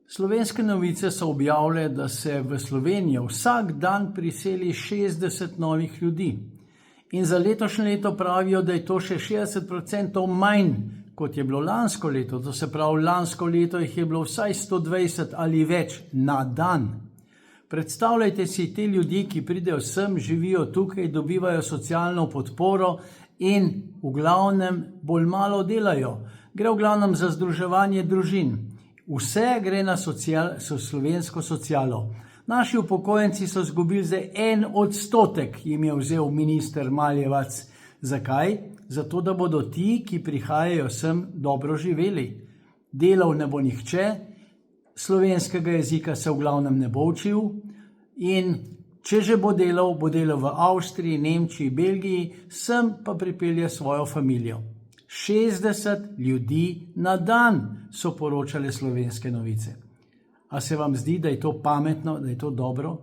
Slovenske novice so objavile, da se v Slovenijo vsak dan priseli 60 novih ljudi. In za letošnje leto pravijo, da je to še 60% manj, kot je bilo lansko leto. To se pravi, lansko leto jih je bilo vsaj 120 ali več na dan. Predstavljajte si te ljudi, ki pridejo sem, živijo tukaj, dobivajo socialno podporo in v glavnem bolj malo delajo. Gre v glavnem za združevanje družin. Vse gre na slovensko socialo. Naši upokojenci so izgubili zdaj 1%, jim je vzel minister Maljevac. Zakaj? Zato, da bodo ti, ki prihajajo sem, dobro živeli. Delal ne bo nihče, slovenskega jezika se v glavnem ne bo učil in če že bo delal v Avstriji, Nemčiji, Belgiji, sem pa pripelje svojo familijo. 60 ljudi na dan so poročale Slovenske novice. A se vam zdi, da je to pametno, da je to dobro?